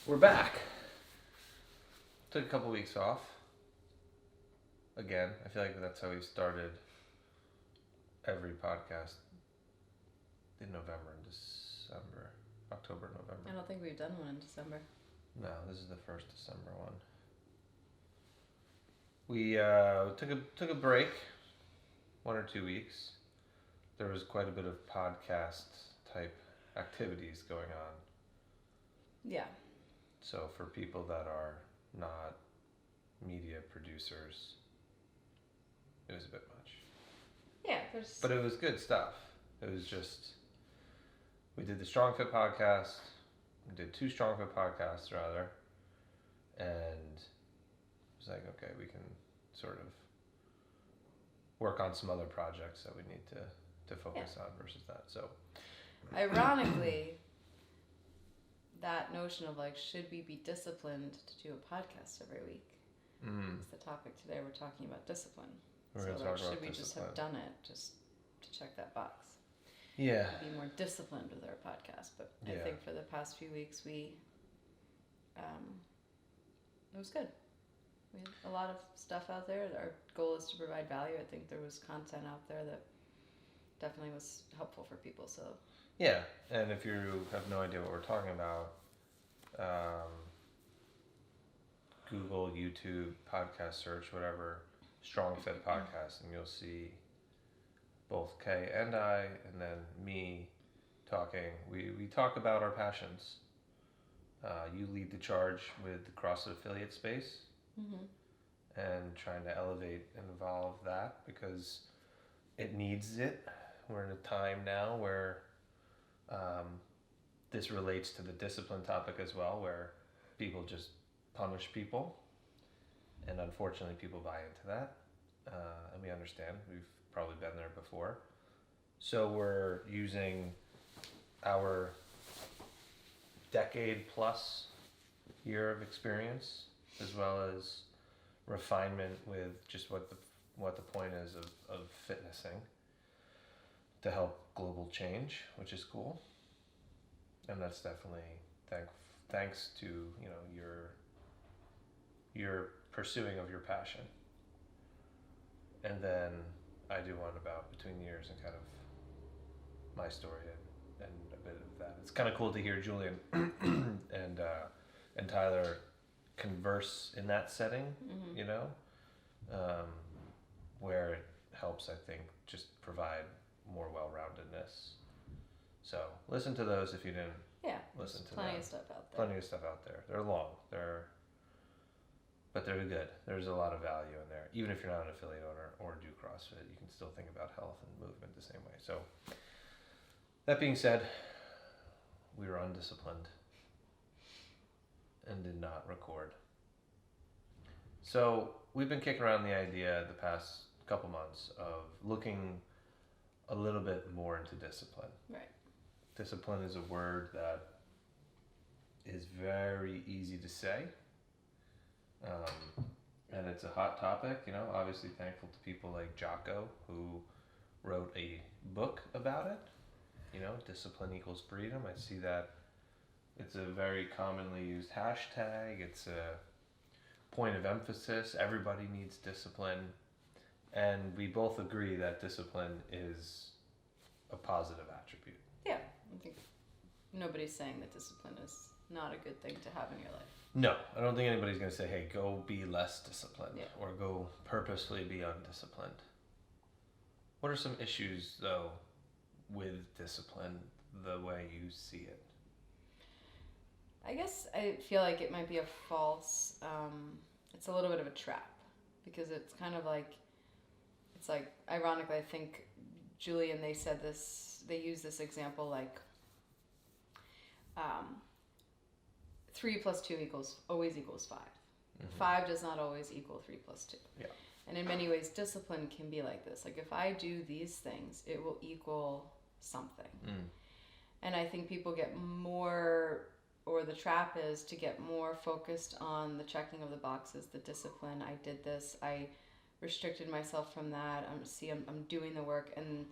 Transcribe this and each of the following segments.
We're back. Took a couple weeks off. Again, I feel like that's how we started every podcast in November and December. October, November. I don't think we've done one in December. No, this is the first December one. We took a break, 1 or 2 weeks. There was quite a bit of podcast type activities going on. Yeah. So for people that are not media producers, it was a bit much. Yeah, But it was good stuff. It was just, we did the Strong Fit podcast. We did 2 Strong Fit podcasts rather. And it was like, okay, we can sort of work on some other projects that we need to focus on versus that. So ironically, that notion of like, should we be disciplined to do a podcast every week? Is the topic today. We're talking about discipline. We're so going to like, talk about should we just discipline. have done it just to check that box? Yeah. Be more disciplined with our podcast. But I think for the past few weeks it was good. We had a lot of stuff out there. Our goal is to provide value. I think there was content out there that definitely was helpful for people. So yeah, and if you have no idea what we're talking about, Google, YouTube, podcast search, whatever, Strong Fit Podcast, and you'll see both Kay and I, and then me talking. We talk about our passions. You lead the charge with the CrossFit affiliate space, and trying to elevate and evolve that because it needs it. We're in a time now where this relates to the discipline topic as well, where people just punish people, and unfortunately people buy into that, and we understand. We've probably been there before. So we're using our decade plus year of experience as well as refinement with just what the point is of fitnessing to help global change, which is cool. And that's definitely thanks to your pursuing of your passion. And then I do one about between the years and kind of my story and a bit of that. It's kind of cool to hear Julian and Tyler converse in that setting, where it helps, I think, just provide more well-roundedness. So listen to those if you didn't listen to them. Plenty of stuff out there. Plenty of stuff out there. They're long. But they're good. There's a lot of value in there. Even if you're not an affiliate owner or do CrossFit, you can still think about health and movement the same way. So that being said, we were undisciplined and did not record. So we've been kicking around the idea the past couple months of looking a little bit more into discipline. Right. Discipline is a word that is very easy to say. And it's a hot topic, obviously thankful to people like Jocko who wrote a book about it. Discipline equals freedom. I see that it's a very commonly used hashtag. It's a point of emphasis. Everybody needs discipline. And we both agree that discipline is a positive attribute. Yeah, I think nobody's saying that discipline is not a good thing to have in your life. No, I don't think anybody's going to say, hey, go be less disciplined or go purposely be undisciplined. What are some issues, though, with discipline the way you see it? I guess I feel like it might be a false, it's a little bit of a trap because it's kind of like, it's like, ironically, I think Julian, they use this example like, 3 plus 2 always equals 5. 5 does not always equal 3 plus 2. Yeah. And in many ways, discipline can be like this. Like if I do these things, it will equal something. And I think people get more, or the trap is to get more focused on the checking of the boxes, the discipline. I did this. I restricted myself from that. I'm doing the work. And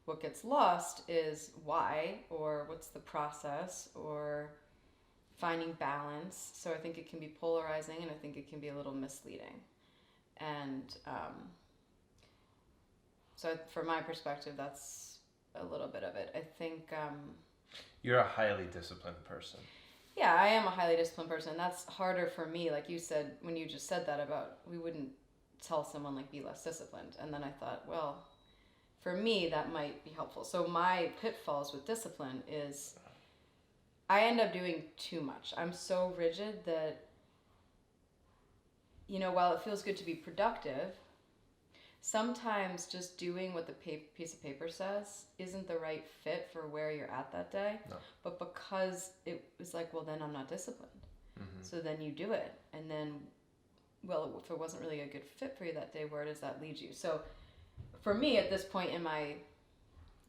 what gets lost is why, or what's the process, or finding balance. So I think it can be polarizing, and I think it can be a little misleading. And so from my perspective, that's a little bit of it. I think... You're a highly disciplined person. Yeah, I am a highly disciplined person. That's harder for me. Like you said, when you just said that about, we wouldn't tell someone like be less disciplined. And then I thought, well, for me, that might be helpful. So my pitfalls with discipline is I end up doing too much. I'm so rigid that, while it feels good to be productive, sometimes just doing what the piece of paper says isn't the right fit for where you're at that day. No. But because it was like, well, then I'm not disciplined. Mm-hmm. So then you do it. And then, well, if it wasn't really a good fit for you that day, where does that lead you? So for me, at this point in my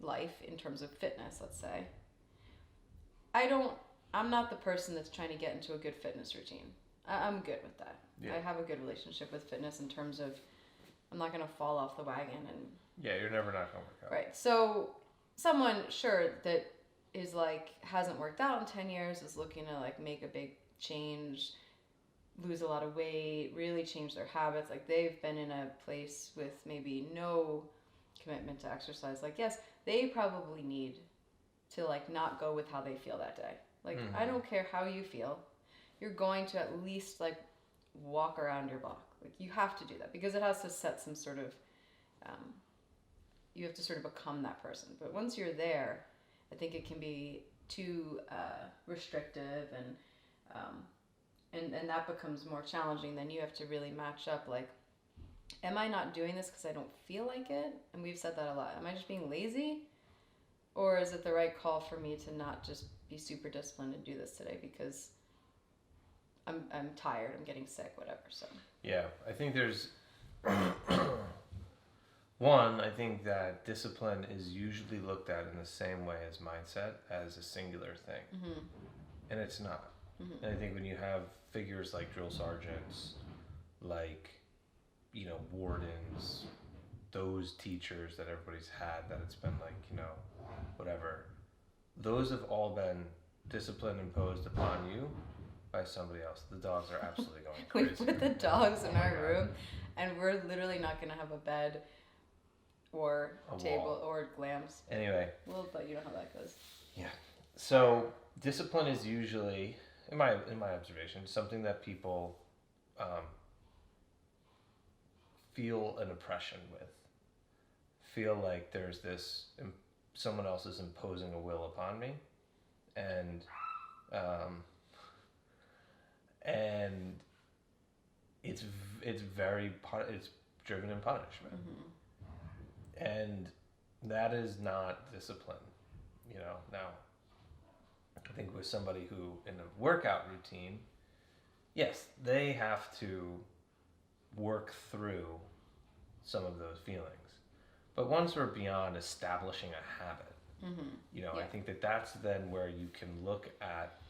life, in terms of fitness, let's say, I'm not the person that's trying to get into a good fitness routine. I'm good with that. Yeah. I have a good relationship with fitness in terms of I'm not going to fall off the wagon. And yeah, you're never not going to work out. Right. So someone, sure, that is like, hasn't worked out in 10 years, is looking to like make a big change, lose a lot of weight, really change their habits. Like they've been in a place with maybe no commitment to exercise. Like, yes, they probably need to like not go with how they feel that day. Like, I don't care how you feel. You're going to at least like walk around your block. Like you have to do that because it has to set some sort of, you have to sort of become that person. But once you're there, I think it can be too restrictive and that becomes more challenging. Then you have to really match up like, am I not doing this because I don't feel like it? And we've said that a lot. Am I just being lazy? Or is it the right call for me to not just be super disciplined and do this today because I'm tired, I'm getting sick, whatever. So yeah, I think there's one, I think that discipline is usually looked at in the same way as mindset, as a singular thing. Mm-hmm. And it's not. Mm-hmm. And I think when you have figures like drill sergeants, like, wardens, those teachers that everybody's had, that it's been like, whatever, those have all been discipline imposed upon you by somebody else. The dogs are absolutely going crazy. We put the dogs in our room, and we're literally not going to have a bed or a table or glams. Anyway. We'll let you know how that goes. Yeah. So discipline is usually, in my observation, something that people feel an oppression with. Feel like there's this, someone else is imposing a will upon me, and it's driven in punishment. Mm-hmm. And that is not discipline, Now, I think with somebody who, in a workout routine, yes, they have to work through some of those feelings. But once we're beyond establishing a habit, mm-hmm. I think that's then where you can look at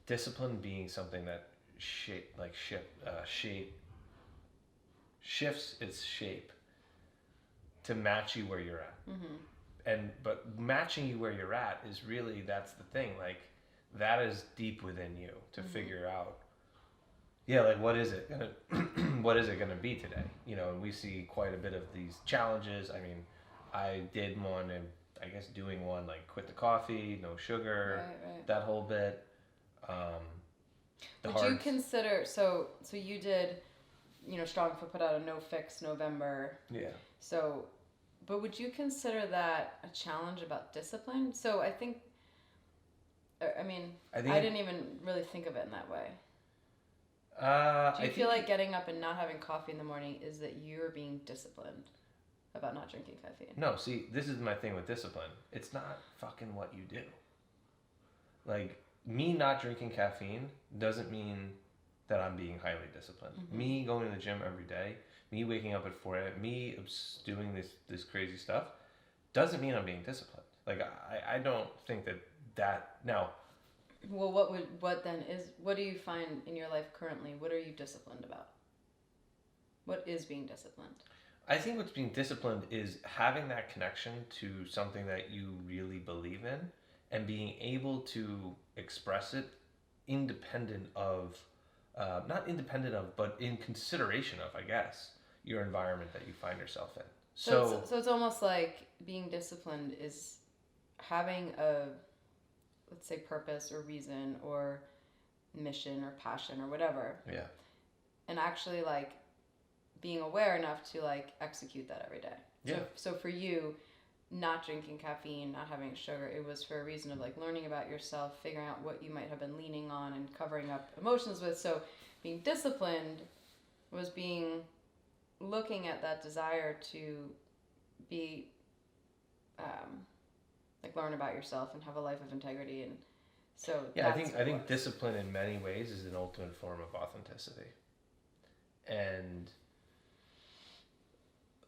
discipline being something that shifts its shape to match you where you're at. Mm-hmm. But matching you where you're at is really, that's the thing. Like, that is deep within you to mm-hmm. figure out. Yeah, like what is it gonna be today? And we see quite a bit of these challenges. I mean, I did one, and I guess doing one like quit the coffee, no sugar, right. That whole bit. Would you consider, so you did, Strong Foot put out a no fix November. Yeah. So, but would you consider that a challenge about discipline? So I think I didn't even really think of it in that way. Do you feel like getting up and not having coffee in the morning is that you're being disciplined about not drinking caffeine? No, see, this is my thing with discipline. It's not fucking what you do. Like, me not drinking caffeine doesn't mean that I'm being highly disciplined. Mm-hmm. Me going to the gym every day, me waking up at 4 a.m., me doing this crazy stuff, doesn't mean I'm being disciplined. Like, I don't think that now... Well, what do you find in your life currently? What are you disciplined about? What is being disciplined? I think what's being disciplined is having that connection to something that you really believe in and being able to express it independent of, not independent of, but in consideration of, I guess, your environment that you find yourself in. So it's almost like being disciplined is having a, let's say, purpose or reason or mission or passion or whatever. Yeah. And actually like being aware enough to like execute that every day. Yeah. So for you, not drinking caffeine, not having sugar, it was for a reason of like learning about yourself, figuring out what you might have been leaning on and covering up emotions with. So being disciplined was looking at that desire to be like learn about yourself and have a life of integrity. And so yeah, I think discipline in many ways is an ultimate form of authenticity. And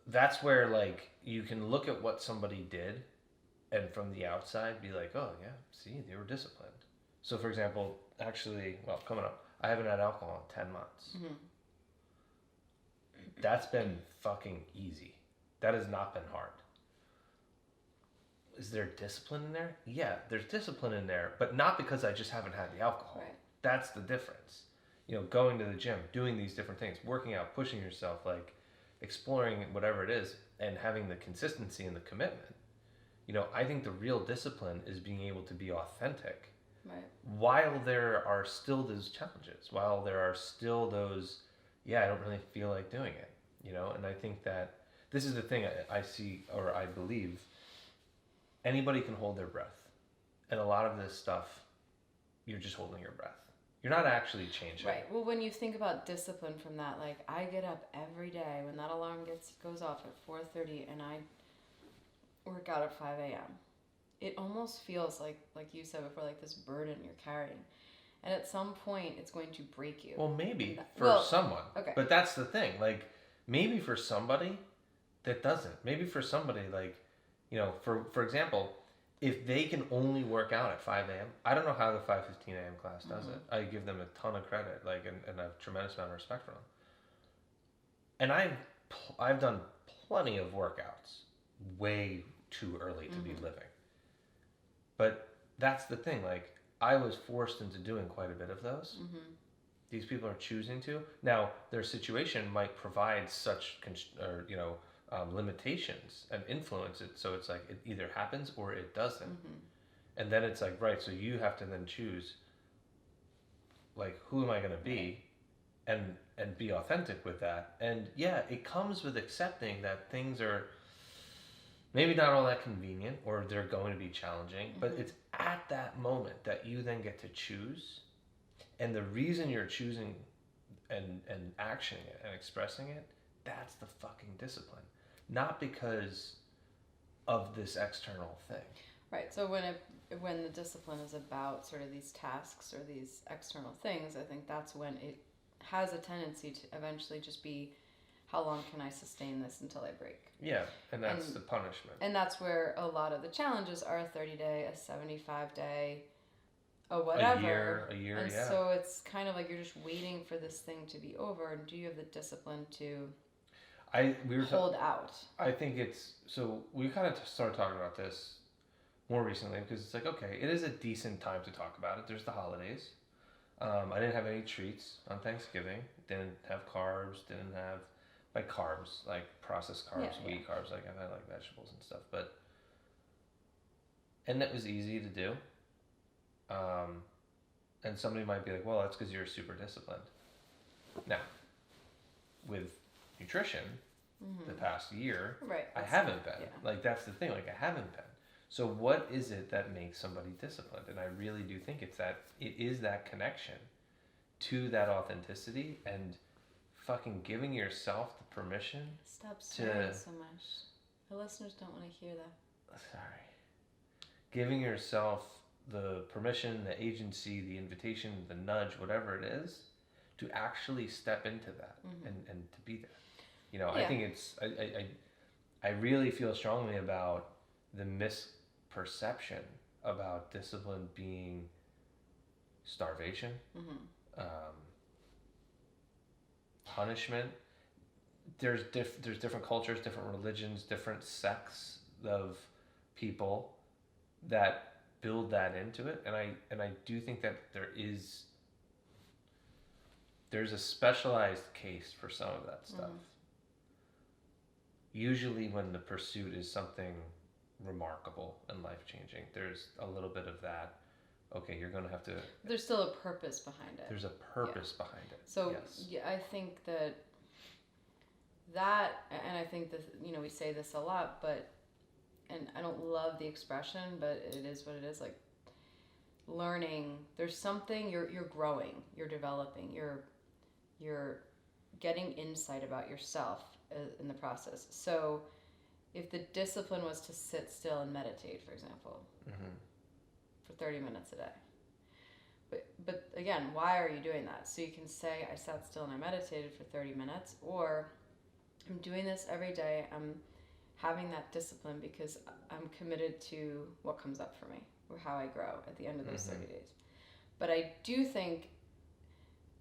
that's where like you can look at what somebody did and from the outside be like, oh yeah, see, they were disciplined. So for example, actually, well, coming up, I haven't had alcohol in 10 months. Mm-hmm. That's been fucking easy. That has not been hard. Is there discipline in there? Yeah, there's discipline in there, but not because I just haven't had the alcohol. Right. That's the difference. You know, going to the gym, doing these different things, working out, pushing yourself, like exploring whatever it is, and having the consistency and the commitment. You know, I think the real discipline is being able to be authentic. Right. While there are still those challenges, while there are still those, yeah, I don't really feel like doing it, you know? And I think that this is the thing I see, or I believe, anybody can hold their breath. And a lot of this stuff, you're just holding your breath. You're not actually changing. Right. Well, when you think about discipline from that, like I get up every day when that alarm goes off at 4:30 and I work out at 5 a.m. It almost feels like you said before, like this burden you're carrying. And at some point, it's going to break you. Well, maybe for someone. Okay. But that's the thing. Like, maybe for somebody, that doesn't. Maybe for somebody, like, you know, for example, if they can only work out at 5 a.m., I don't know how the 5:15 a.m. class does it. I give them a ton of credit, like, and I have a tremendous amount of respect for them. And I've done plenty of workouts way too early to be living. But that's the thing, like, I was forced into doing quite a bit of those. These people are choosing to. Now, their situation might provide such, limitations and influence it. So it's like it either happens or it doesn't. And then it's like, right, so you have to then choose, like, who am I going to be? And be authentic with that. And yeah, it comes with accepting that things are maybe not all that convenient, or they're going to be challenging, but it's at that moment that you then get to choose. And the reason you're choosing and actioning it and expressing it, that's the fucking discipline. Not because of this external thing. Right. So when the discipline is about sort of these tasks or these external things, I think that's when it has a tendency to eventually just be, how long can I sustain this until I break? Yeah, and that's the punishment. And that's where a lot of the challenges are: a 30-day, a 75-day, a whatever. A year, and yeah. so it's kind of like you're just waiting for this thing to be over. And do you have the discipline to hold out? I think it's, so we kind of started talking about this more recently because it's like, okay, it is a decent time to talk about it. There's the holidays. I didn't have any treats on Thanksgiving. Didn't have carbs. Didn't have, like, carbs, like processed carbs, wheat carbs. Like, I've had like vegetables and stuff, and it was easy to do. And somebody might be like, well, that's because you're super disciplined. Now, with nutrition, the past year, I haven't been. Yeah. Like, that's the thing. Like, I haven't been. So what is it that makes somebody disciplined? And I really do think it is that connection to that authenticity and fucking giving yourself the permission. Stop swearing so much. The listeners don't want to hear that. Sorry. Giving yourself the permission, the agency, the invitation, the nudge, whatever it is, to actually step into that and to be there. You know, I think it's, I really feel strongly about the misperception about discipline being starvation, punishment. There's different cultures, different religions, different sects of people that build that into it, and I do think that there's a specialized case for some of that stuff. Usually when the pursuit is something remarkable and life-changing, there's a little bit of that. Okay, you're going to have to... There's still a purpose behind it. There's a purpose behind it. So, yes. Yeah, I think that, and I think that, we say this a lot, but, and I don't love the expression, but it is what it is, like, learning, there's something, you're growing, you're developing, you're getting insight about yourself in the process. So if the discipline was to sit still and meditate, for example, for 30 minutes a day. But again, why are you doing that? So you can say, I sat still and I meditated for 30 minutes, or I'm doing this every day. I'm having that discipline because I'm committed to what comes up for me or how I grow at the end of those 30 days. But I do think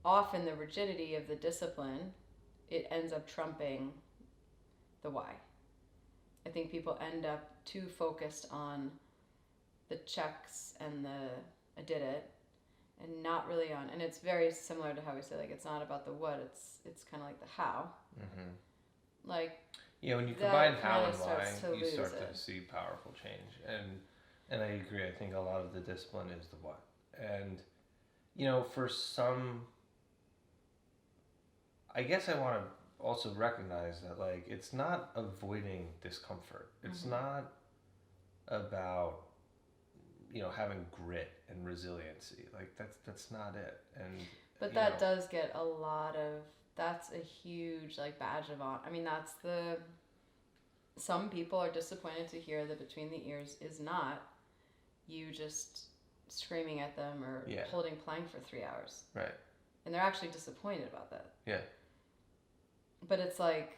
often the rigidity of the discipline, it ends up trumping the why. I think people end up too focused on the checks and I did it, and not really on, and it's very similar to how we say, like, it's not about the what, it's kind of like the how. Like, when you combine how and why, you start to see powerful change. And I agree. I think a lot of the discipline is the what. And for some, I guess I want to also recognize that, like, it's not avoiding discomfort. It's not about having grit and resiliency. Like, that's not it. And that does get a lot of, that's a huge, like, badge of honor. I mean, some people are disappointed to hear that between the ears is not you just screaming at them or holding plank for 3 hours. Right. And they're actually disappointed about that. Yeah. But it's like,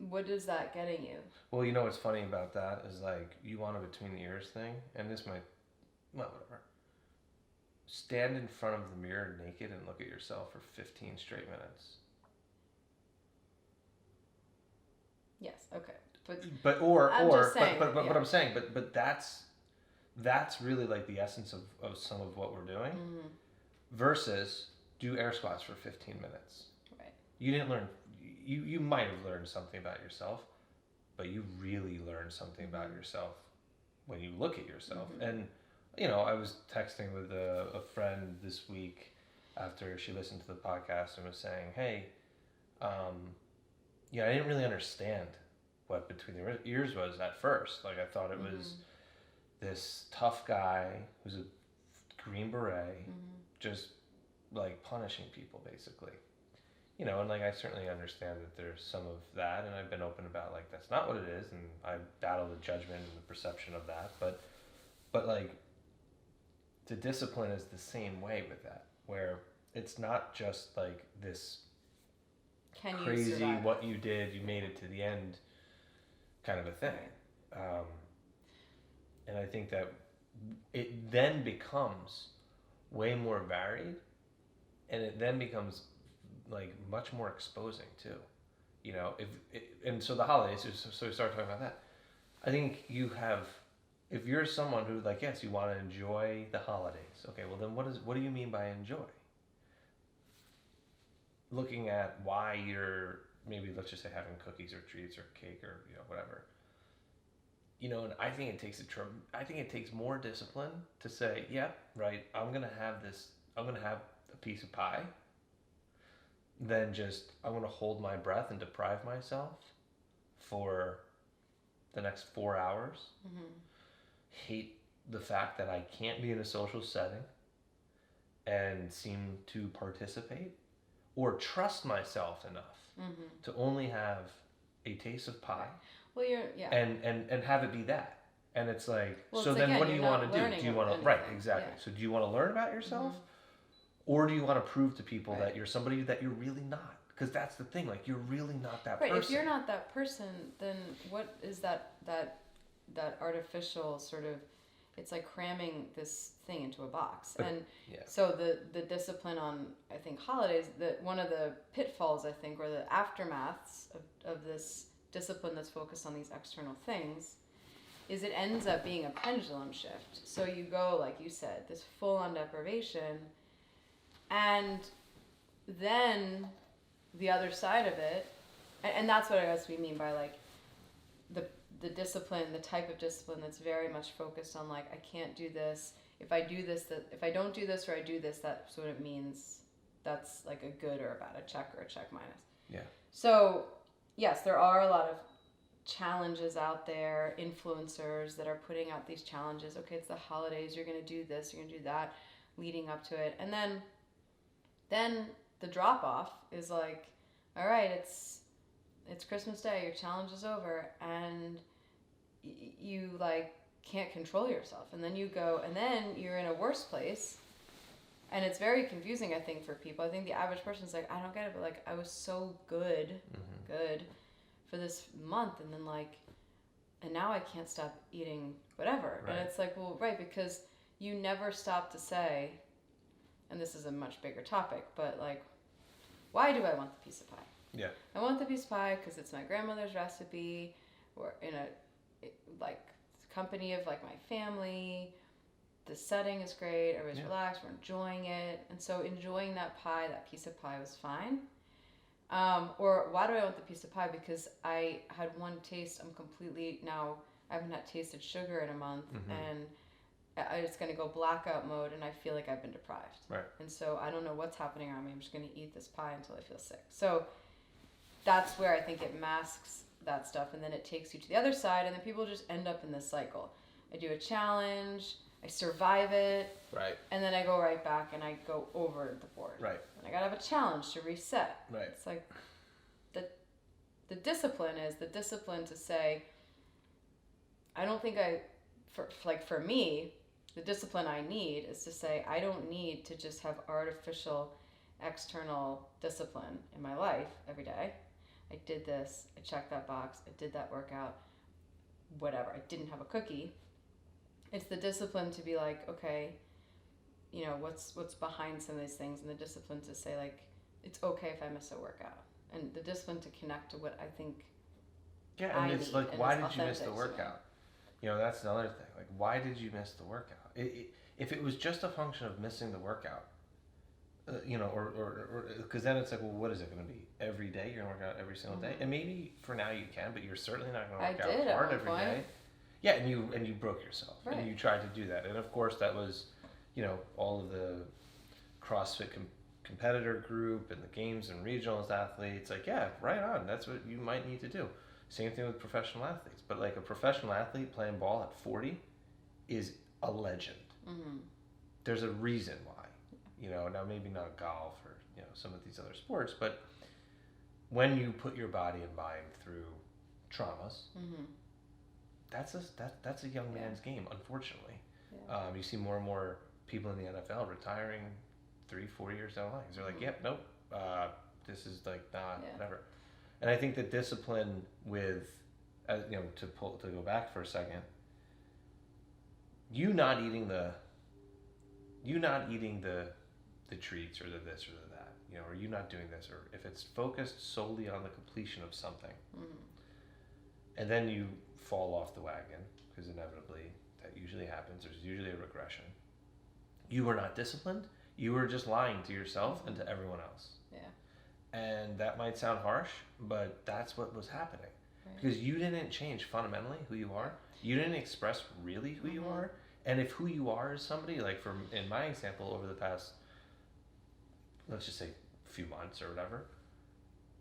what is that getting you? Well, what's funny about that is, like, you want a between the ears thing, and this might, well, whatever. Stand in front of the mirror naked and look at yourself for 15 straight minutes. Yes, okay. But I'm saying, but that's really, like, the essence of some of what we're doing, versus do air squats for 15 minutes. Right. You didn't learn, you might have learned something about yourself, but you really learned something about yourself when you look at yourself. And, I was texting with a friend this week after she listened to the podcast and was saying, hey, I didn't really understand what between the ears was at first. Like, I thought it was this tough guy who's a Green Beret, just, like, punishing people, basically. And, like, I certainly understand that there's some of that, and I've been open about, like, that's not what it is, and I battle the judgment and the perception of that, but like, the discipline is the same way with that, where it's not just, like, this crazy, what you did, you made it to the end kind of a thing. And I think that it then becomes way more varied, and it then becomes, like, much more exposing too. And so the holidays, so we start talking about that. I think if you're someone who, like, yes, you want to enjoy the holidays, okay, well then what do you mean by enjoy? Looking at why you're, maybe let's just say, having cookies or treats or cake or whatever. And I think it takes more discipline to say, yeah, right, I'm gonna have a piece of pie, than just, I'm gonna hold my breath and deprive myself for the next 4 hours. Hate the fact that I can't be in a social setting and seem to participate, or trust myself enough to only have a taste of pie. Well, and have it be that. And it's like, well, so it's then again, what do you want to do? Do you want to, right, exactly. Yeah. So do you want to learn about yourself? Or do you want to prove to people that you're somebody that you're really not? Because that's the thing, like, you're really not that person. Right, if you're not that person, then what is that artificial sort of, it's like cramming this thing into a box. And so the discipline on, I think, holidays, one of the pitfalls, I think, or the aftermaths of this discipline that's focused on these external things, is it ends up being a pendulum shift. So you go, like you said, this full-on deprivation, and then the other side of it, and that's what I guess we mean by like the discipline, the type of discipline that's very much focused on like, I can't do this. If I do this, if I don't do this or I do this, that's what it means. That's like a good or a bad, a check or a check minus. Yeah. So yes, there are a lot of challenges out there, influencers that are putting out these challenges. Okay, it's the holidays, you're going to do this, you're going to do that, leading up to it. And then the drop off is like, all right, it's Christmas Day, your challenge is over, and you like can't control yourself, and then you go, and then you're in a worse place, and it's very confusing, I think, for people. I think the average person's like, I don't get it, but like I was so good for this month, and then like, and now I can't stop eating whatever. Right. And it's like, well, right, because you never stop to say, and this is a much bigger topic, but like, why do I want the piece of pie? Yeah. I want the piece of pie because it's my grandmother's recipe. We're in a like company of like my family. The setting is great. Everybody's relaxed. We're enjoying it, and so enjoying that pie, that piece of pie was fine. Or why do I want the piece of pie? Because I had one taste. I'm completely now. I haven't had tasted sugar in a month, and it's going to go blackout mode, and I feel like I've been deprived. Right. And so I don't know what's happening around me. I'm just going to eat this pie until I feel sick. So that's where I think it masks that stuff, and then it takes you to the other side, and then people just end up in this cycle. I do a challenge, I survive it, right, and then I go right back and I go over the board. Right. And I gotta have a challenge to reset. Right. It's like the discipline is the discipline to say, I don't think for me, the discipline I need is to say, I don't need to just have artificial external discipline in my life every day. I did this, I checked that box, I did that workout, whatever. I didn't have a cookie. It's the discipline to be like, okay, you know, what's behind some of these things, and the discipline to say like, it's okay if I miss a workout, and the discipline to connect to what I think. Yeah, and it's like, why did you miss the workout? You know, that's another thing. Like, why did you miss the workout? If it was just a function of missing the workout, you know, or because then it's like, well, what is it going to be? Every day you're going to work out every single day, and maybe for now you can, but you're certainly not going to work out hard every day. Yeah, and you broke yourself, and you tried to do that, and of course that was, you know, all of the CrossFit competitor group and the games and regionals athletes. Like, yeah, right on. That's what you might need to do. Same thing with professional athletes, but like a professional athlete playing ball at 40 is a legend. Mm-hmm. There's a reason why. You know, now maybe not golf or, you know, some of these other sports, but when you put your body and mind through traumas, that's a young man's game, unfortunately. Yeah. You see more and more people in the NFL retiring 3-4 years down the line. They're like, yep, nope, this is like not whatever. And I think the discipline with, you know, to go back for a second, you not eating the treats or the this or the that, you know, or you not doing this, or if it's focused solely on the completion of something, and then you fall off the wagon, because inevitably that usually happens, there's usually a regression. You were not disciplined, you were just lying to yourself and to everyone else. Yeah. And that might sound harsh, but that's what was happening. Right. Because you didn't change fundamentally who you are. You didn't express really who you are. And if who you are is somebody, like in my example, over the past, let's just say few months or whatever,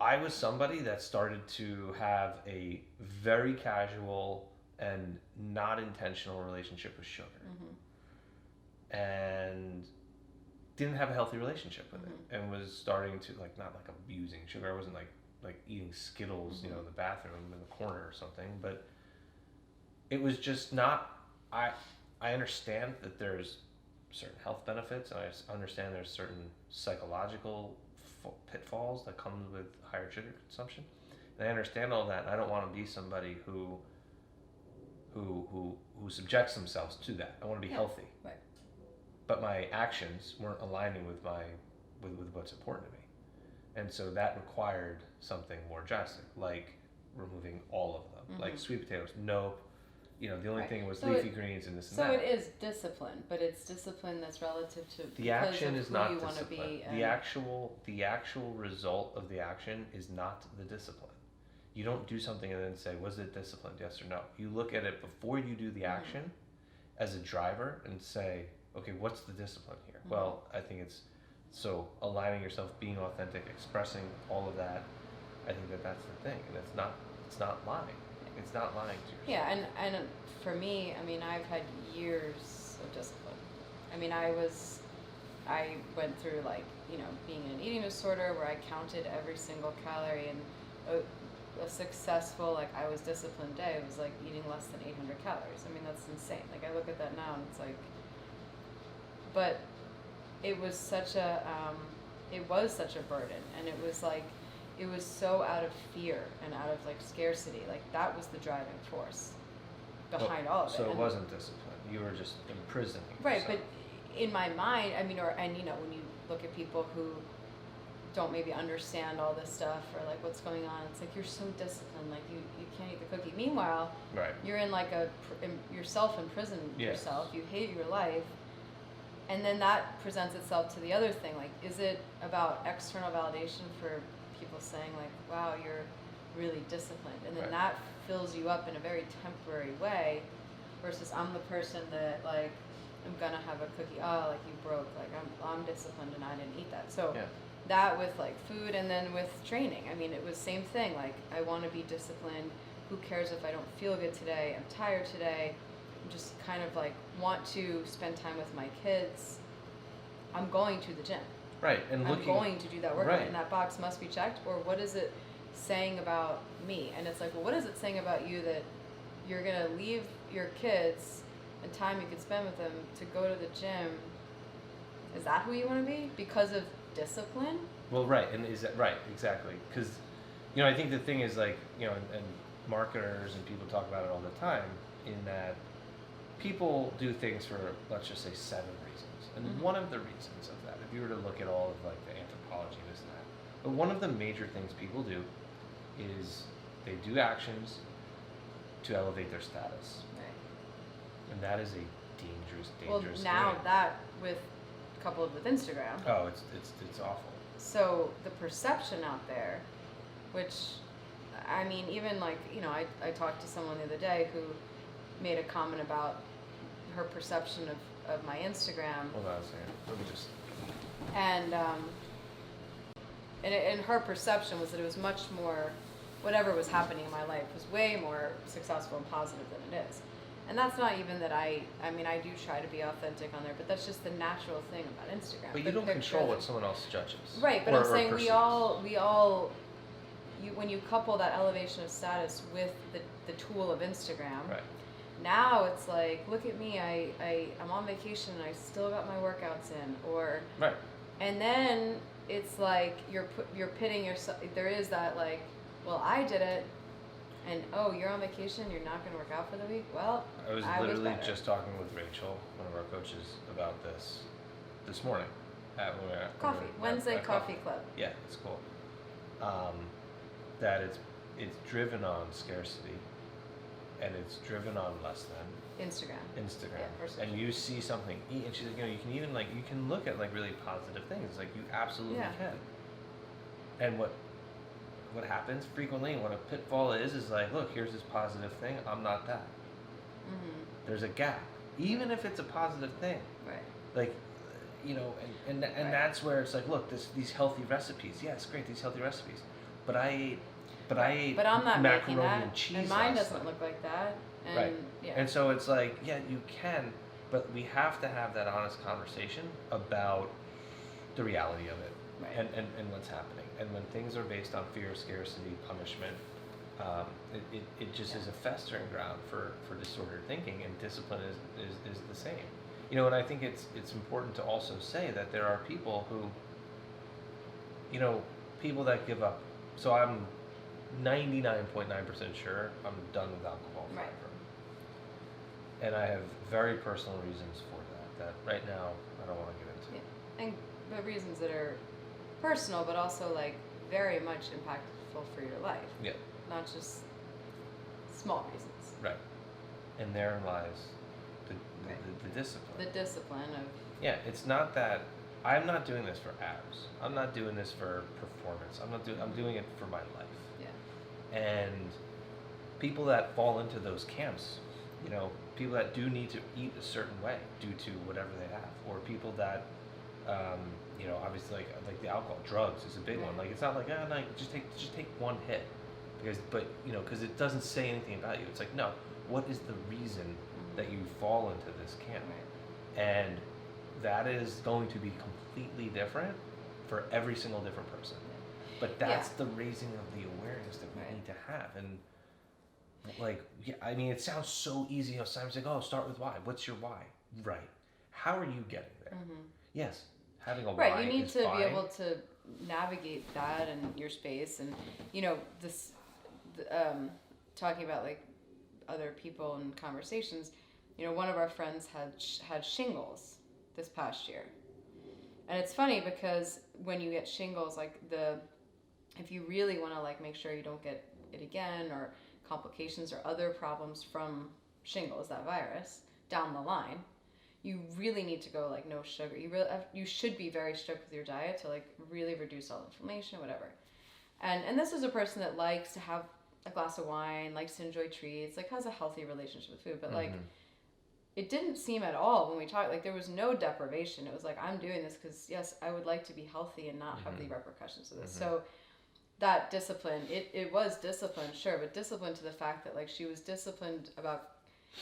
I was somebody that started to have a very casual and not intentional relationship with sugar. And didn't have a healthy relationship with it, and was starting to like, not like abusing sugar. I wasn't like eating Skittles, you know, in the bathroom in the corner or something, but it was just not, I understand that there's certain health benefits, and I understand there's certain psychological pitfalls that come with higher sugar consumption, and I understand all that, and I don't want to be somebody who subjects themselves to that. I want to be healthy. Right. But my actions weren't aligning with what's important to me. And so that required something more drastic, like removing all of them. Like sweet potatoes, nope. you know, the only thing was So leafy greens and this and So that. it is discipline, but it's discipline that's relative to The action is not you want to discipline. be. The actual result of the action is not the discipline. You don't do something and then say, was it disciplined, yes or no? You look at it before you do the action as a driver and say, okay, what's the discipline here? Well, I think it's so aligning yourself, being authentic, expressing all of that. I think that's the thing, and it's not lying. It's not lying to yourself. Yeah, and for me, I mean, I've had years of discipline. I mean, I went through, like, you know, being in an eating disorder where I counted every single calorie, and a successful, like, I was disciplined day was like eating less than 800 calories. I mean, that's insane. Like, I look at that now and it's like, but it was such a burden, and it was like, it was so out of fear and out of, like, scarcity. Like, that was the driving force behind all of it. So it wasn't discipline. You were just imprisoning Right, yourself. but in my mind, I mean, and you know, when you look at people who don't maybe understand all this stuff or like what's going on, it's like, you're so disciplined, like you can't eat the cookie. Meanwhile, right. You're in like you're self-imprisoned yourself. You hate your life. And then that presents itself to the other thing. Like, is it about external validation for people saying, like, wow, you're really disciplined? And then that fills you up in a very temporary way versus I'm the person that, like, I'm gonna have a cookie. Oh, like, you broke. Like, I'm disciplined and I didn't eat that. So that with, like, food, and then with training. I mean, it was same thing. Like, I want to be disciplined. Who cares if I don't feel good today? I'm tired today. Just kind of like want to spend time with my kids. I'm going to the gym. Right, and I'm going to do that workout, right. and that box must be checked. Or what is it saying about me? And it's like, well, what is it saying about you that you're gonna leave your kids and time you could spend with them to go to the gym? Is that who you want to be because of discipline? Well, right, and is that right? Exactly, because, you know, I think the thing is, like, you know, and marketers and people talk about it all the time, in that people do things for, let's just say, 7 reasons. And one of the reasons of that, if you were to look at all of, like, the anthropology, this and that, but one of the major things people do is they do actions to elevate their status. Right. And that is a dangerous Well, now thing. that coupled with Instagram. Oh, it's awful. So the perception out there, which, I mean, even, like, you know, I talked to someone the other day who made a comment about her perception of my Instagram. Hold on a second. Let me just. And her perception was that it was much more, whatever was happening in my life was way more successful and positive than it is. And that's not even that I mean, I do try to be authentic on there, but that's just the natural thing about Instagram. But you don't control what someone else judges. Right, but I'm saying we all, when you couple that elevation of status with the tool of Instagram, right. Now it's like, look at me, I'm on vacation and I still got my workouts in, or right. And then it's like you're pitting yourself. There is that, like, well, I did it, and oh, you're on vacation, you're not going to work out for the week. Well, I was literally just talking with Rachel, one of our coaches, about this morning at Wednesday coffee club. Yeah, it's cool. That it's driven on scarcity, and it's driven on less than Instagram. Yeah, and you see something, and she's like, you know, you can even, like, you can look at, like, really positive things, like, you absolutely can. And what happens frequently, and what a pitfall is like, look, here's this positive thing, I'm not that. There's a gap, even if it's a positive thing. Right. Like, you know, and that's where it's like, look, these healthy recipes, yeah, it's great, these healthy recipes, but I ate I'm not macaroni that, and cheese and mine doesn't night. look like that. And, right. Yeah. And so it's like, yeah, you can, but we have to have that honest conversation about the reality of it. Right. And what's happening. And when things are based on fear, scarcity, punishment, it just is a festering ground for disordered thinking, and discipline is the same. You know, and I think it's important to also say that there are people who, you know, people that give up. So I'm 99.9% sure I'm done with alcohol forever. Right. And I have very personal reasons for that right now I don't want to get into. Yeah. And the reasons that are personal, but also, like, very much impactful for your life. Yeah. Not just small reasons. Right. And therein lies the discipline. The discipline of. Yeah, it's not that I'm not doing this for abs. I'm not doing this for performance. I'm doing it for my life. Yeah. And people that fall into those camps, people that do need to eat a certain way due to whatever they have, or people that, obviously like the alcohol, drugs is a big one. Like it's not like no, just take one hit, because it doesn't say anything about you. It's like, no, what is the reason that you fall into this camp? And that is going to be completely different for every single different person. But that's the raising of the awareness that we need to have. And it sounds so easy. Sometimes like, start with why. What's your why? Right. How are you getting there? Mm-hmm. Yes, having a why. Right. You need to fine. be able to navigate that in your space, and talking about like other people and conversations. One of our friends had shingles this past year, and it's funny because when you get shingles, if you really want to make sure you don't get it again, or complications or other problems from shingles, that virus, down the line, you really need to go no sugar. You should be very strict with your diet to really reduce all inflammation, whatever. And this is a person that likes to have a glass of wine, likes to enjoy treats, has a healthy relationship with food, but it didn't seem at all when we talked, there was no deprivation. It was I'm doing this because, yes, I would like to be healthy and not have the repercussions of this. So that discipline, it was discipline, sure, but discipline to the fact that she was disciplined about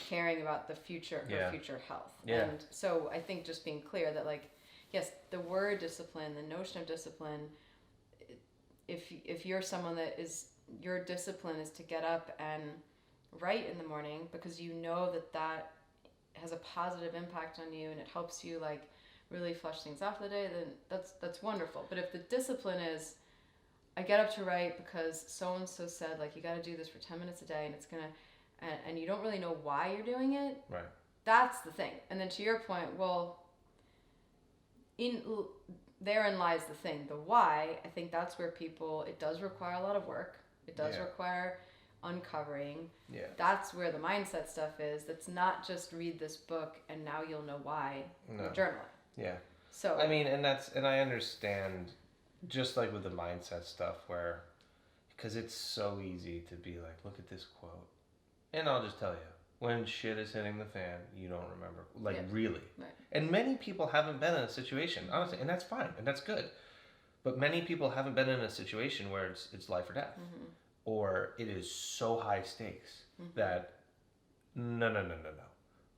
caring about the future, her future health. Yeah. And so I think just being clear that yes, the word discipline, the notion of discipline, if you're someone that is, your discipline is to get up and write in the morning because that has a positive impact on you and it helps you really flush things off the day, then that's wonderful. But if the discipline is, I get up to write because so and so said you got to do this for 10 minutes a day and it's gonna, and you don't really know why you're doing it. Right. That's the thing. And then to your point, therein lies the thing. The why, I think that's where it does require a lot of work. It does require uncovering. Yeah. That's where the mindset stuff is. That's not just read this book and now you'll know why. No. Journaling. Yeah. So and I understand, just with the mindset stuff, because it's so easy to be look at this quote, and I'll just tell you, when shit is hitting the fan, you don't remember, really. Right. And many people haven't been in a situation, honestly, and that's fine and that's good. But many people haven't been in a situation where it's life or death. Mm-hmm. Or it is so high stakes that no.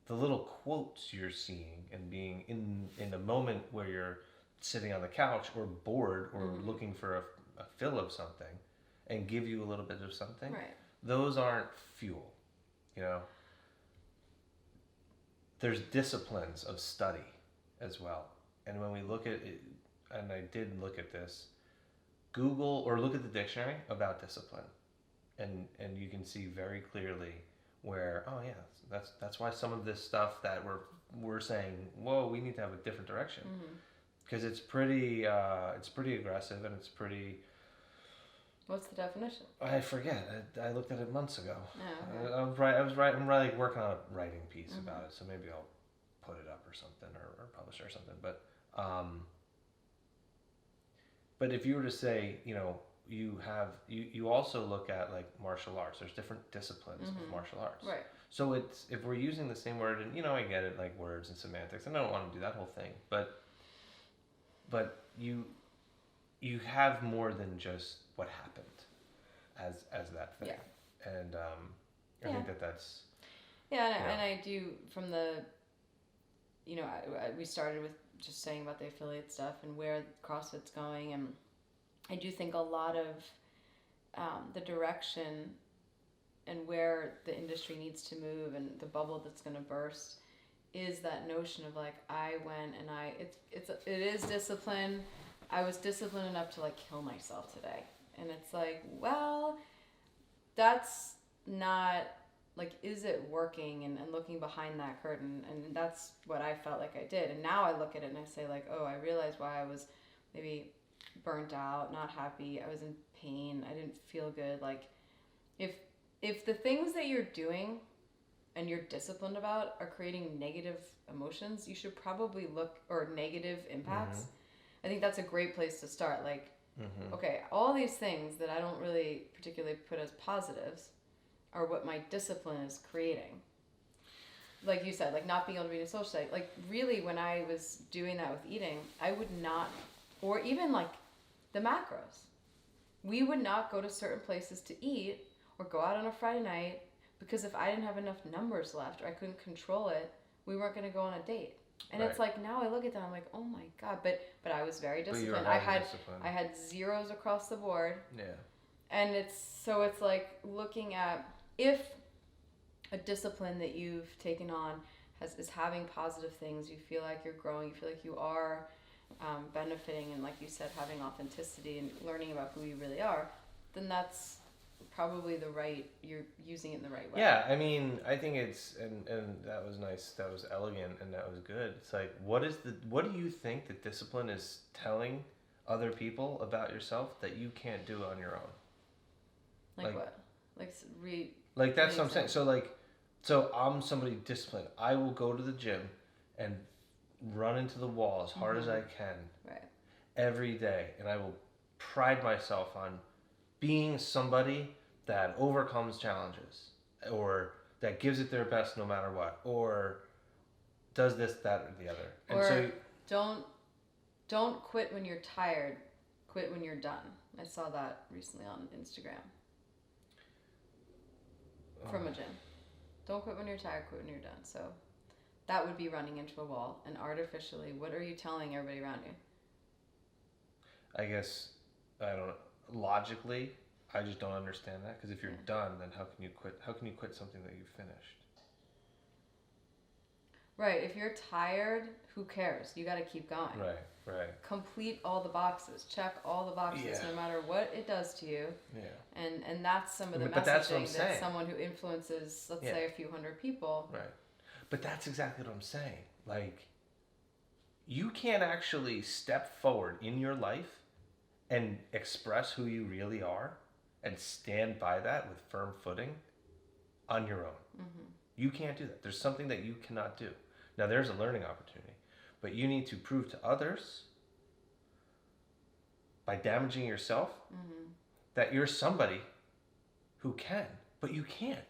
The little quotes you're seeing and being in a moment where you're sitting on the couch or bored or looking for a fill of something and give you a little bit of something, those aren't fuel, There's disciplines of study as well. And when we look at it, and I did look at this, Google or look at the dictionary about discipline, and you can see very clearly where that's why some of this stuff that we're saying, whoa, we need to have a different direction, because it's pretty aggressive and it's pretty. What's the definition? I forget. I looked at it months ago. Oh, okay. I'm working on a writing piece about it, so maybe I'll put it up or something, or publish it or something. But if you were to say, you also look at martial arts. There's different disciplines of martial arts. Right. So if we're using the same word, and I get it, words and semantics, and I don't want to do that whole thing, but you have more than just what happened as that thing. Yeah. And I think that's. Yeah, and I do from the. We started with just saying about the affiliate stuff and where CrossFit's going, and I do think a lot of the direction and where the industry needs to move and the bubble that's going to burst is that notion of I went and it is discipline. I was disciplined enough to kill myself today, and it's that's not. Is it working? And looking behind that curtain, and that's what I felt like I did. And now I look at it and I say I realize why I was maybe burnt out, not happy. I was in pain. I didn't feel good. If the things that you're doing and you're disciplined about are creating negative emotions, you should probably look, or negative impacts. I think that's a great place to start. Like, okay, all these things that I don't really particularly put as positives are what my discipline is creating. Like you said, like not being able to be in a social setting. Like really, when I was doing that with eating, I would not, or even like the macros, we would not go to certain places to eat or go out on a Friday night because if I didn't have enough numbers left or I couldn't control it, we weren't going to go on a date. And it's like, now I look at that, I'm like, oh my God, but I was very disciplined. I had zeros across the board. Yeah. And it's like looking at if a discipline that you've taken on is having positive things, you feel like you're growing, you feel like you are benefiting, and like you said, having authenticity and learning about who you really are, then that's probably you're using it in the right way. Yeah, I mean, I think it's, and that was nice, that was elegant, and that was good. It's like, what do you think that discipline is telling other people about yourself that you can't do on your own? Like what? Like that's what I'm saying. So I'm somebody disciplined. I will go to the gym and run into the wall as hard as I can every day, and I will pride myself on being somebody that overcomes challenges, or that gives it their best no matter what, or does this, that, or the other. And or so don't quit when you're tired. Quit when you're done. I saw that recently on Instagram from a gym. Don't quit when you're tired. Quit when you're done. So that would be running into a wall. And artificially, what are you telling everybody around you? I guess, I don't know. Logically, I just don't understand that, because if you're done, then how can you quit? How can you quit something that you finished? Right. If you're tired, who cares? You got to keep going. Right. Complete all the boxes. Check all the boxes, no matter what it does to you. Yeah. And that's some of the messaging that someone who influences, let's say, a few hundred people. Right. But that's exactly what I'm saying. Like, you can't actually step forward in your life and express who you really are and stand by that with firm footing on your own. You can't do that. There's something that you cannot do. Now, there's a learning opportunity, but you need to prove to others by damaging yourself that you're somebody who can, but you can't.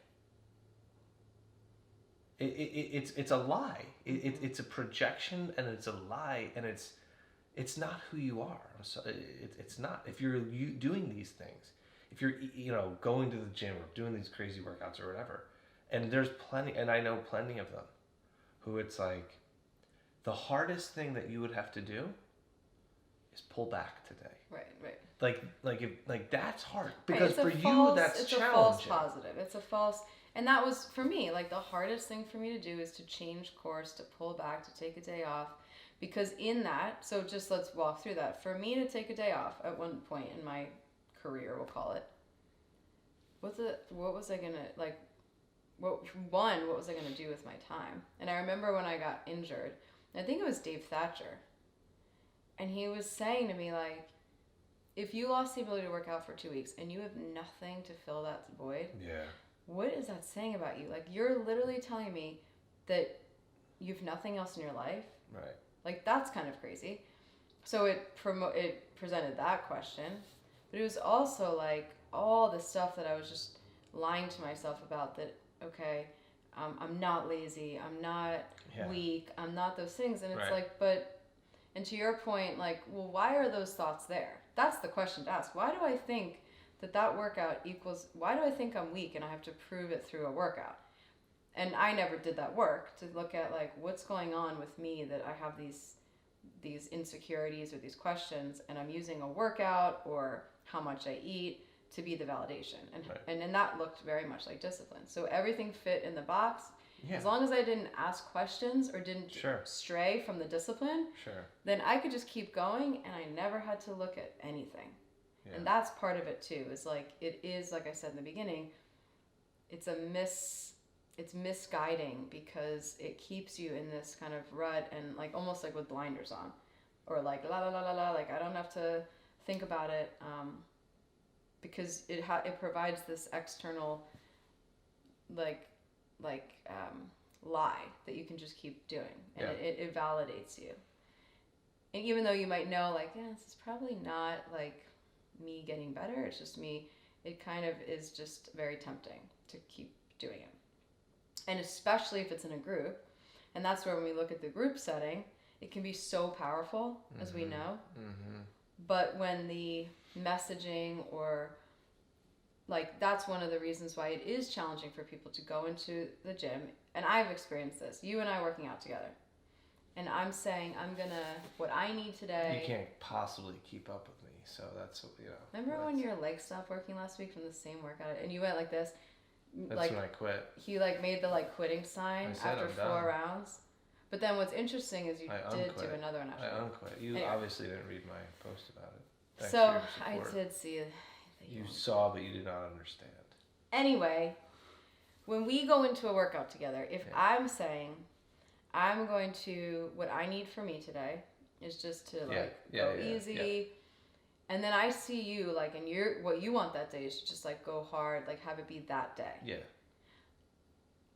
It's a lie. It's a projection, and it's a lie, and it's not who you are. It's not. If you're doing these things, if you're going to the gym or doing these crazy workouts or whatever, and there's plenty, and I know plenty of them, who it's like the hardest thing that you would have to do is pull back today. Right. Like that's hard, because for you that's challenging. It's a false positive. It's a false. And that was, for me, like the hardest thing for me to do is to change course, to pull back, to take a day off. Because in that, so just let's walk through that. For me to take a day off at one point in my career, we'll call it, what was I going to, like, what was I going to do with my time? And I remember when I got injured, I think it was Dave Thatcher, and he was saying to me, like, if you lost the ability to work out for 2 weeks and you have nothing to fill that void, what is that saying about you? Like, you're literally telling me that you have nothing else in your life. Right. Like, that's kind of crazy. So it presented that question, but it was also like all the stuff that I was just lying to myself about, that okay, I'm not lazy, I'm not weak, I'm not those things. And it's like, and to your point, like, well, why are those thoughts there? That's the question to ask. Why do I think that workout equals, why do I think I'm weak and I have to prove it through a workout? And I never did that work to look at, like, what's going on with me that I have these insecurities or these questions, and I'm using a workout or how much I eat to be the validation. And that looked very much like discipline. So everything fit in the box. As long as I didn't ask questions or didn't stray from the discipline, then I could just keep going, and I never had to look at anything. And that's part of it too, is like, it is, like I said in the beginning, it's misguiding, because it keeps you in this kind of rut, and like almost like with blinders on, or like la la la la la, like I don't have to think about it, because it provides this external like lie that you can just keep doing, and Yeah. it validates you. And even though you might know, like, yeah, this is probably not like me getting better, it's just me, it kind of is just very tempting to keep doing it. And especially if it's in a group, and that's where when we look at the group setting, it can be so powerful, as we know. Mm-hmm. But when the messaging or like, that's one of the reasons why it is challenging for people to go into the gym. And I've experienced this. You and I working out together. And I'm saying, what I need today. You can't possibly keep up with me, so that's, Remember when your legs stopped working last week from the same workout? And you went like this? That's when I quit. He made the quitting sign after 4 rounds. But then what's interesting is you did do another one after. I unquit. You obviously didn't read my post about it. Thanks so I did see it. You saw, but you did not understand. Anyway, when we go into a workout together, if I'm saying I'm going to, what I need for me today is just to go easy. Yeah. And then I see you and what you want that day is to just go hard, have it be that day. Yeah.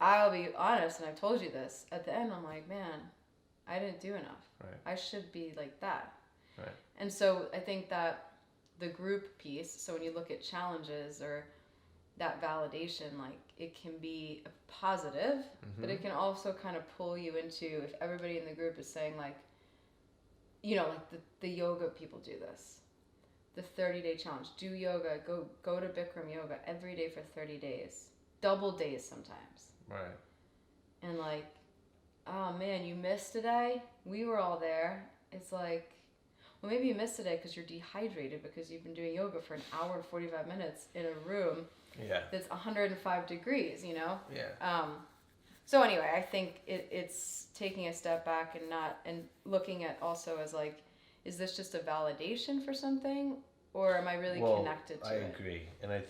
I'll be honest, and I've told you this, at the end I'm like, man, I didn't do enough. Right. I should be like that. Right. And so I think that the group piece, so when you look at challenges or that validation, it can be a positive, mm-hmm. but it can also kind of pull you into, if everybody in the group is saying the yoga people do this, the 30-day challenge, do yoga, go to Bikram yoga every day for 30 days, double days sometimes. Right. And oh man, you missed today? We were all there. It's well, maybe you missed today because you're dehydrated because you've been doing yoga for an hour and 45 minutes in a room that's 105 degrees, Yeah. So anyway, I think it's taking a step back and looking at also as is this just a validation for something, or am I really connected to it? I agree. And I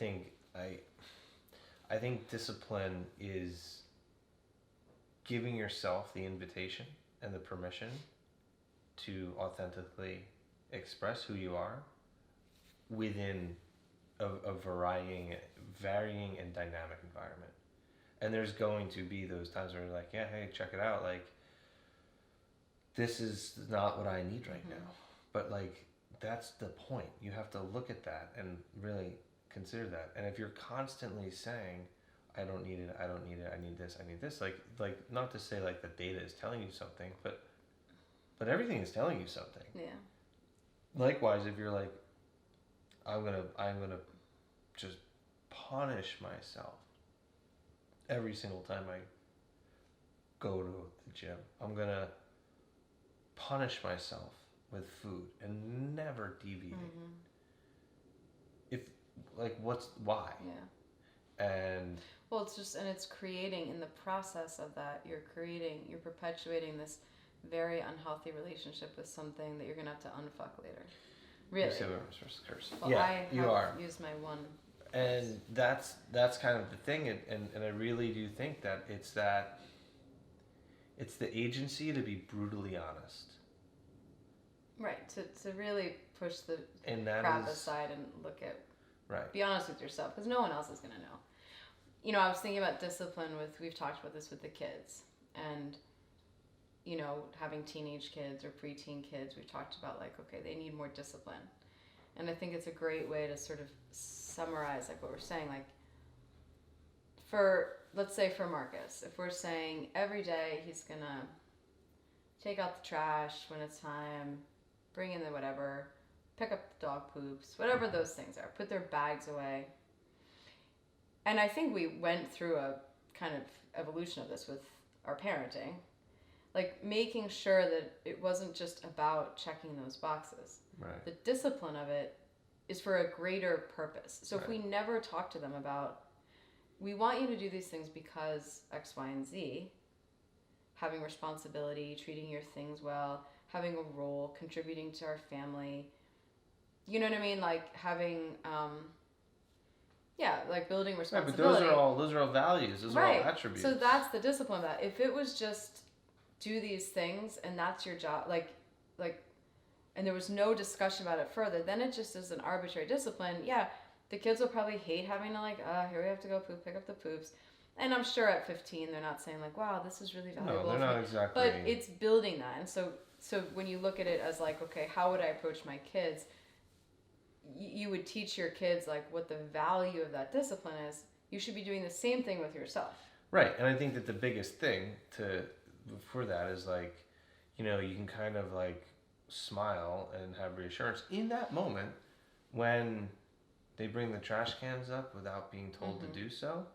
think discipline is giving yourself the invitation and the permission to authentically express who you are within a varying and dynamic environment. And there's going to be those times where you're yeah, hey, check it out. This is not what I need right now. But that's the point. You have to look at that and really consider that. And if you're constantly saying, I don't need it, I need this, not to say the data is telling you something, but everything is telling you something. Yeah. Likewise, if you're I'm gonna just punish myself every single time I go to the gym. I'm gonna punish myself with food and never deviate. If why? Yeah. And well, it's creating, in the process of that, you're perpetuating this very unhealthy relationship with something that you're gonna have to unfuck later. Really. You say what I'm supposed to curse. Well, yeah, I you are. Used my one. And that's kind of the thing, and I really do think that it's the agency to be brutally honest. Right, to really push the crap aside and look at, right. Be honest with yourself, because no one else is going to know. I was thinking about discipline we've talked about this with the kids, and, having teenage kids or preteen kids, we've talked about okay, they need more discipline. And I think it's a great way to sort of summarize what we're saying. Let's say for Marcus, if we're saying every day he's going to take out the trash when it's time, bring in the whatever, pick up the dog poops, whatever those things are, put their bags away. And I think we went through a kind of evolution of this with our parenting, making sure that it wasn't just about checking those boxes. Right. The discipline of it is for a greater purpose. So if we never talk to them about, we want you to do these things because X, Y, and Z, having responsibility, treating your things well, having a role, contributing to our family, you know what I mean? Having, building responsibility. Right, but those are all values. Those are all attributes. So that's the discipline of that. If it was just do these things and that's your job, and there was no discussion about it further, then it just is an arbitrary discipline. Yeah, the kids will probably hate having to here we have to go poop, pick up the poops. And I'm sure at 15 they're not saying like, wow, this is really valuable. No, they're not exactly. But it's building that. And so when you look at it as like, okay, how would I approach my kids? You would teach your kids like what the value of that discipline is. You should be doing the same thing with yourself. Right. And I think that the biggest thing for that is like, you know, you can kind of like smile and have reassurance in that moment when they bring the trash cans up without being told to do so.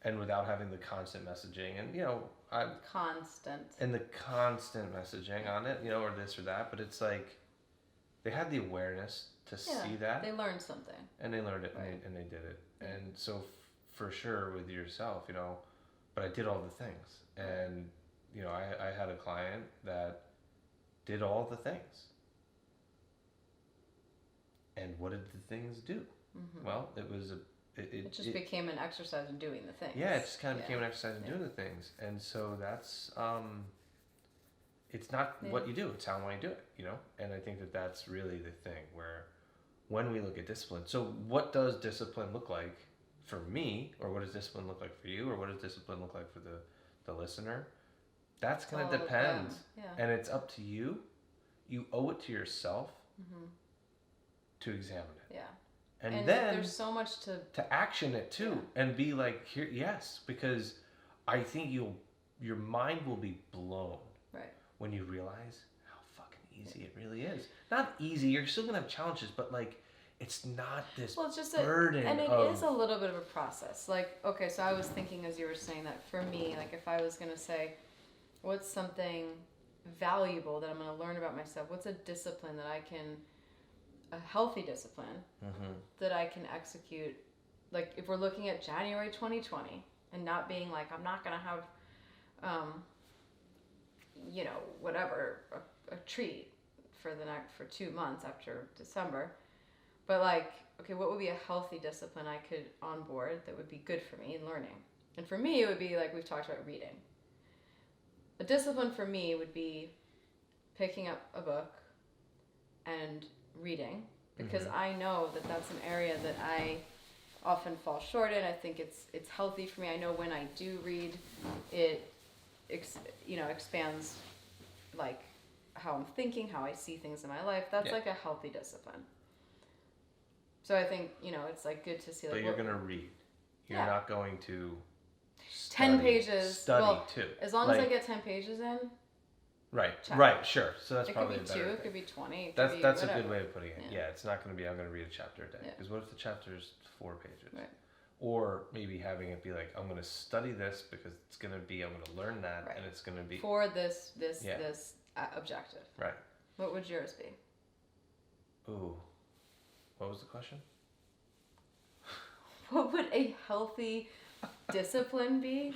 And without having the constant messaging and, you know, constant messaging on it, you know, or this or that. But it's like they had the awareness to see that. They learned something. And they learned it and they did it. And so for sure with yourself, you know, but I did all the things. And, you know, I had a client that did all the things. And what did the things do? Well, it was it just became an exercise in doing the things. Yeah, it just kind of became an exercise in doing the things. And so that's, it's not what you do, it's how and why you do it, you know? And I think that that's really the thing where when we look at discipline, so what does discipline look like for me, or what does discipline look like for you, or what does discipline look like for the listener? That's going to depend. And it's up to you. You owe it to yourself to examine it. Yeah. And then there's so much to action it too, and be like, here, yes, because I think your mind will be blown when you realize how fucking easy it really is. Not easy, you're still gonna have challenges, but like it's not this burden. And it is a little bit of a process. Like, okay, so I was thinking as you were saying that for me, like if I was gonna say, what's something valuable that I'm gonna learn about myself? What's a discipline that I can a healthy discipline that I can execute, like if we're looking at January 2020 and not being like, I'm not going to have, you know, whatever, a treat for 2 months after December, but like, okay, what would be a healthy discipline I could onboard that would be good for me in learning? And for me, it would be like we've talked about reading. A discipline for me would be picking up a book and reading, because I know that that's an area that I often fall short in. I think it's healthy for me. I know when I do read, it expands like how I'm thinking, how I see things in my life. That's like a healthy discipline. So I think, you know, it's like good to see. Like, but you're gonna read. You're not going to study, 10 pages. Study too. As long as I get 10 pages in. Right, right, sure. So that's probably better. It could be 2, it could be 20. That's a good way of putting it. Yeah, it's not going to be, I'm going to read a chapter a day. Because what if the chapter's 4 pages? Right. Or maybe having it be like, I'm going to study this because it's going to be, I'm going to learn that, and it's going to be... For this objective. Right. What would yours be? Ooh. What was the question? What would a healthy discipline be?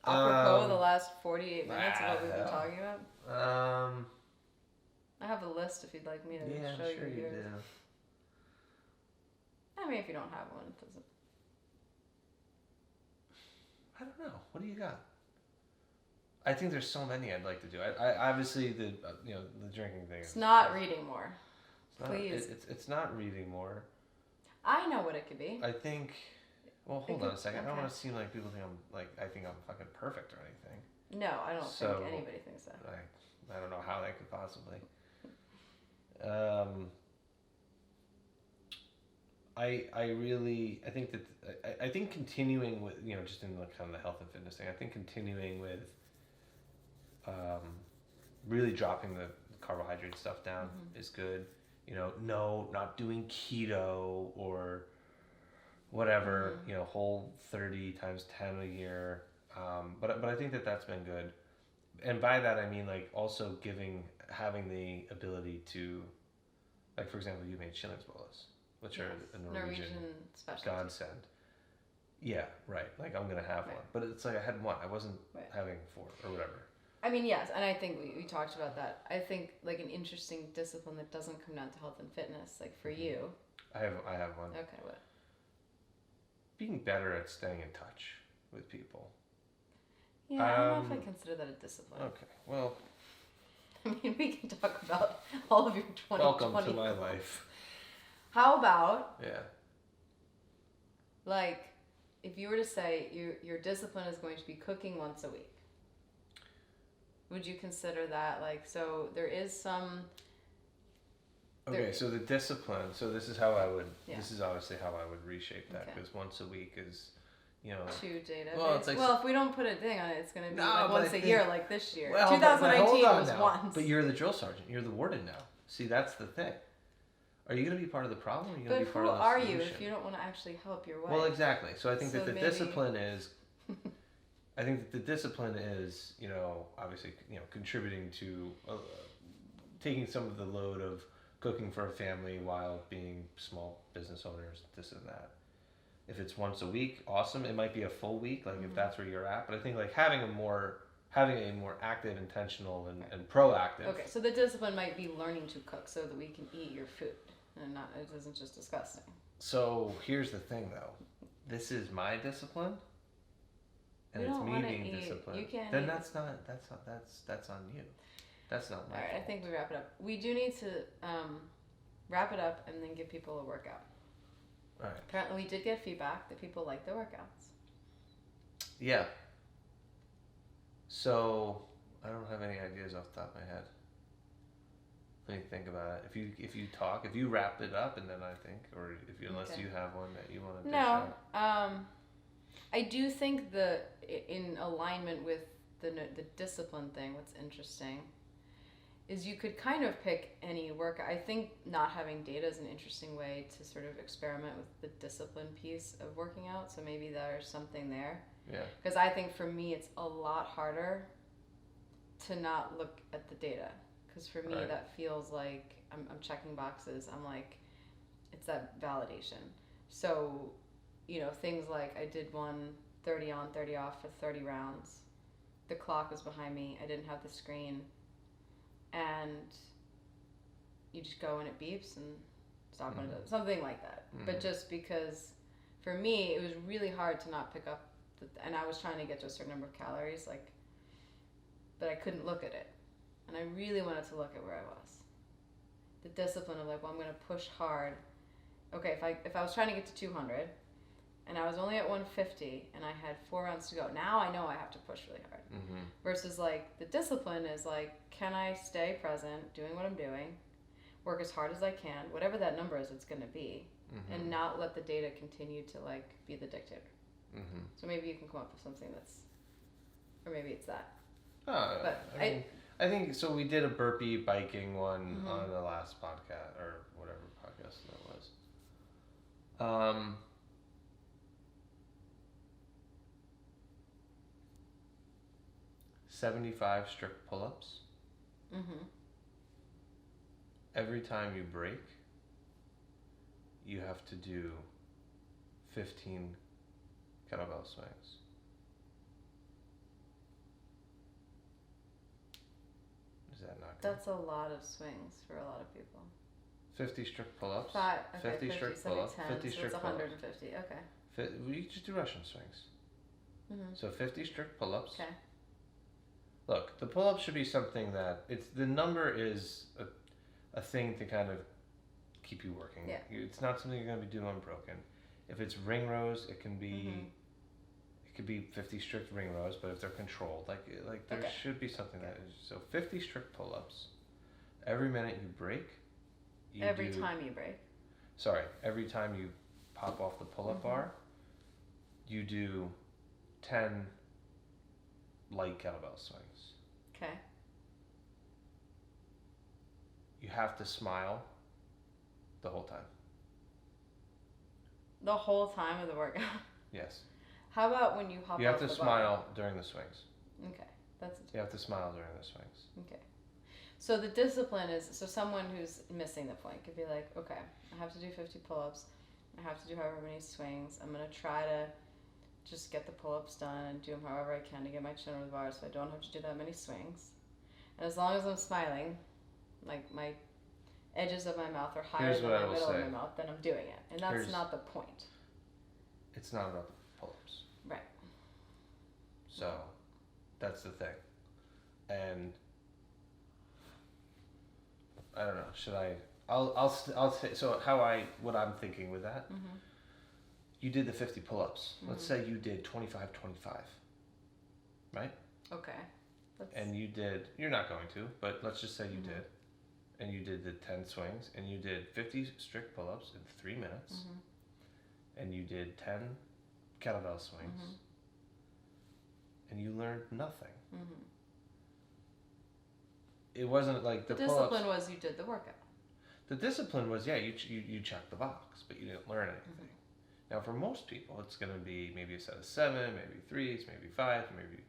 Apropos the last 48 minutes of what we've been talking about? I have a list if you'd like me to show you yours. Do. I mean, if you don't have one, it doesn't... I don't know. What do you got? I think there's so many I'd like to do. I obviously, the drinking thing. It's not reading more. Please. It's not reading more. I know what it could be. I think... Well, hold on a second. Okay. I don't want to seem like people think I think I'm fucking perfect or anything. No, I don't think anybody thinks that. I don't know how that could possibly. I think continuing with, you know, just in the kind of the health and fitness thing, I think continuing with really dropping the carbohydrate stuff down is good. You know, not doing keto or whatever, you know, whole 30 times 10 a year. But I think that that's been good. And by that, I mean, like, also having the ability to, like, for example, you made shillingsbolas, which are a Norwegian godsend. Yeah, right. Like, I'm going to have one. But it's like I had one. I wasn't having 4 or whatever. I mean, yes, and I think we talked about that. I think, like, an interesting discipline that doesn't come down to health and fitness, like, for you. I have one. Okay, what? Being better at staying in touch with people. Yeah, I don't know if I consider that a discipline. Okay, well... I mean, we can talk about all of your 2020 Welcome to my life. How about... Yeah. Like, if you were to say your discipline is going to be cooking once a week, would you consider that like, so there is some... Okay, so the discipline, so this is obviously how I would reshape that, because once a week is, too data. Well, it's like, if we don't put a thing on it, it's going to be once a year, like this year. Well, 2019 was now. once. But you're the drill sergeant. You're the warden now. See, that's the thing. Are you going to be part of the problem, or are you going to be part of the solution? But who are you if you don't want to actually help your wife? Well, exactly. So I think that the discipline is... I think that the discipline is, obviously, contributing to taking some of the load of cooking for a family while being small business owners, this and that. If it's once a week, awesome. It might be a full week, like if that's where you're at. But I think like having a more active, intentional, and proactive. Okay, so the discipline might be learning to cook so that we can eat your food, and it isn't just disgusting. So here's the thing, though. This is my discipline, and it's me being disciplined. You can't. Then that's on you. That's not my fault. All right, I think we wrap it up. We do need to wrap it up and then give people a workout. All right. Apparently, we did get feedback that people like the workouts. Yeah. So I don't have any ideas off the top of my head. Let me think about it. If you wrap it up, and then I think, or unless you have one that you want to dish out. I do think in alignment with the discipline thing, what's interesting is you could kind of pick any workout. I think not having data is an interesting way to sort of experiment with the discipline piece of working out. So maybe there's something there. Yeah. Because I think for me, it's a lot harder to not look at the data. Because for me, that feels like I'm checking boxes. I'm like, it's that validation. So, things like I did one 30 on, 30 off for 30 rounds. The clock was behind me. I didn't have the screen. And you just go and it beeps and stop when it does. Something like that. Mm-hmm. But just because for me, it was really hard to not pick up. And I was trying to get to a certain number of calories, but I couldn't look at it. And I really wanted to look at where I was. The discipline of I'm going to push hard. Okay, if I was trying to get to 200 and I was only at 150 and I had 4 rounds to go, now I know I have to push really hard. Mm-hmm. Versus the discipline is can I stay present, doing what I'm doing, work as hard as I can, whatever that number is, it's going to be, and not let the data continue to be the dictator. Mm-hmm. So maybe you can come up with something or maybe it's that. But I think so. We did a burpee biking one on the last podcast or whatever podcast that was. 75 strict pull-ups. Mm-hmm. Every time you break, you have to do 15 kettlebell swings. Is that not good? That's a lot of swings for a lot of people. 50 strict pull-ups. 50 strict pull-ups. 50 strict pull-ups. 150. Okay. You just do Russian swings. Mm-hmm. So 50 strict pull-ups. Okay. Look, the pull-up should be something that the number is a thing to kind of keep you working. Yeah. It's not something you're going to be doing unbroken. If it's ring rows, it can be it could be 50 strict ring rows, but if they're controlled, there should be something that is. So 50 strict pull-ups. Every minute you break. Every time you break. Sorry, every time you pop off the pull-up bar, you do 10 light kettlebell swings. Okay. You have to smile the whole time. The whole time of the workout? Yes. How about when you hop off the bar? You have to smile during the swings. Okay. You have to smile during the swings. Okay. So the discipline is, someone who's missing the point could be like, okay, I have to do 50 pull-ups. I have to do however many swings. I'm going to try to just get the pull-ups done and do them however I can to get my chin over the bar so I don't have to do that many swings. And as long as I'm smiling, my edges of my mouth are higher than the middle of my mouth, then I'm doing it. And that's not the point. It's not about the pull-ups. Right. So, that's the thing. And I don't know, should I... I'll say, so what I'm thinking with that, you did the 50 pull-ups. Let's say you did 25, 25, right? Okay. And you did, you're not going to, but let's just say you did. And you did the 10 swings, and you did 50 strict pull-ups in 3 minutes. And you did 10 kettlebell swings. And you learned nothing. It wasn't like the pull-ups. Discipline was you did the workout. The discipline was, you checked the box, but you didn't learn anything. Now, for most people, it's going to be maybe a set of 7, maybe 3s, maybe 5, maybe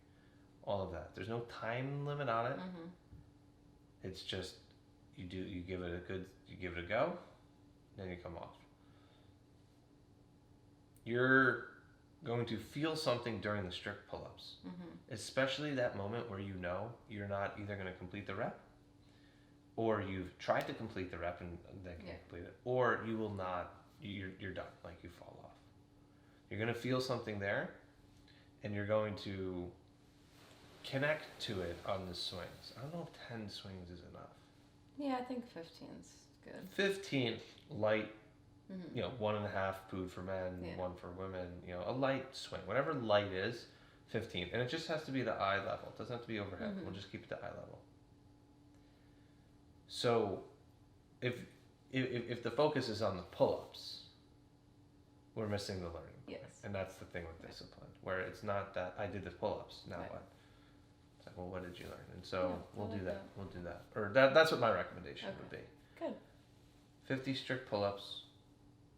all of that. There's no time limit on it. It's just you give it a go, then you come off. You're going to feel something during the strict pull-ups, especially that moment where you know you're not either going to complete the rep, or you've tried to complete the rep and then can't complete it, or you will not. You're done. Like you fall off. You're going to feel something there, and you're going to connect to it on the swings. I don't know if 10 swings is enough. Yeah, I think 15's good. 15 light. 1.5 food for men, 1 for women, a light swing, whatever light is, 15. And it just has to be the eye level. It doesn't have to be overhead. We'll just keep it to eye level. So if the focus is on the pull-ups, we're missing the learning. Yes. And that's the thing with discipline, where it's not that I did the pull-ups, now what? It's like, well, what did you learn? And so we'll do that. We'll do that. Or that's what my recommendation would be. Good. 50 strict pull-ups.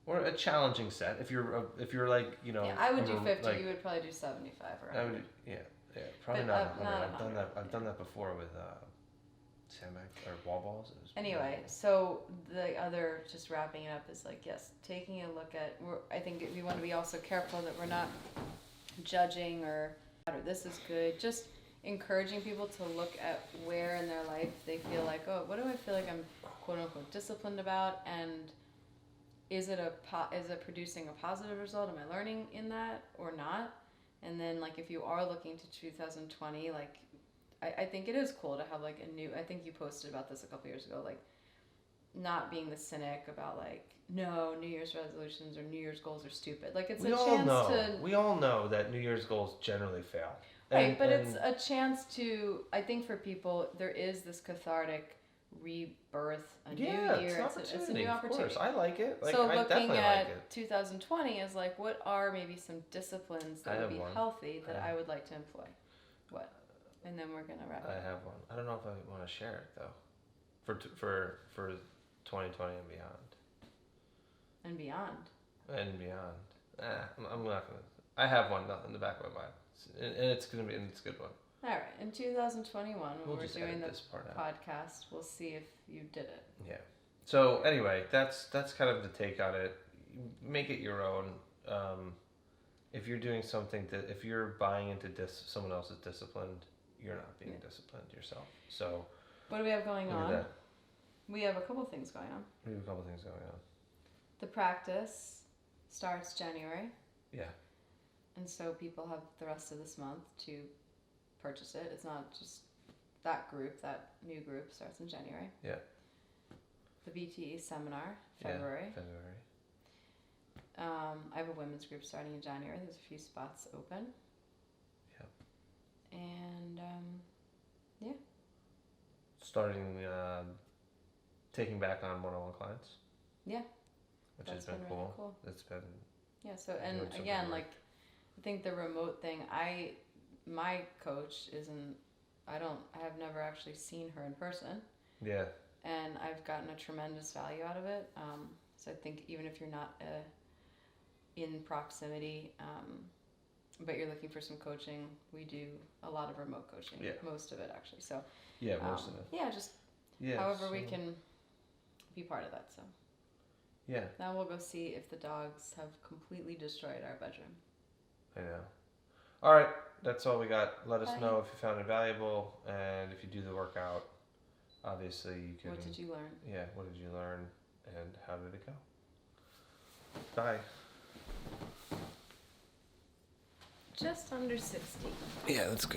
Or a challenging set. If you're like, Yeah, I would do 50. Like, you would probably do 75 or 100. Probably not 100. I've done that before with sandbag or wall balls. Anyway, so the other, just wrapping it up, is like, yes, taking a look at. I think we want to be also careful that we're not judging or this is good. Just encouraging people to look at where in their life they feel like, oh, what do I feel like I'm quote unquote disciplined about, and is it producing a positive result? Am I learning in that or not? And then, like, if you are looking to 2020, like, I think it is cool to have, like, I think you posted about this a couple years ago, like, not being the cynic about, like, no, New Year's resolutions or New Year's goals are stupid. Like, it's we all know that New Year's goals generally fail. Right, but it's a chance to, I think for people, there is this cathartic rebirth, a new year. It's a new opportunity. Of course, I like it. Like, so looking at 2020 is like, what are maybe some disciplines that would be healthy that I would like to employ? What? And then we're gonna wrap up. I have one. I don't know if I want to share it though. For 2020 and beyond. And beyond. And beyond. I'm not gonna. I have one in the back of my mind, and it's a good one. All right, in 2021, when we're doing the podcast, we'll see if you did it. Yeah. So anyway, that's kind of the take on it. Make it your own. If you're doing something if you're buying into someone else's discipline, you're not being disciplined yourself. So. What do we have going on? We have a couple things going on. The practice starts January. Yeah. And so people have the rest of this month to purchase it. It's not just that new group starts in January. Yeah. The BTE seminar, February. I have a women's group starting in January. There's a few spots open. Yeah. And, starting, taking back on one-on-one clients. Yeah. Which has been cool. Really cool. It's been. Yeah, so, and again, like, I think the remote thing, my coach I have never actually seen her in person. Yeah. And I've gotten a tremendous value out of it. So I think even if you're not in proximity, but you're looking for some coaching, we do a lot of remote coaching. Yeah. Most of it, actually. So. Yeah, most of it. Yeah, just however we can be part of that. So. Yeah. Now we'll go see if the dogs have completely destroyed our bedroom. I know. All right, that's all we got. Let us know if you found it valuable, and if you do the workout, obviously you can. What did you learn? Yeah, what did you learn, and how did it go? Bye. Just under 60. Yeah, that's good.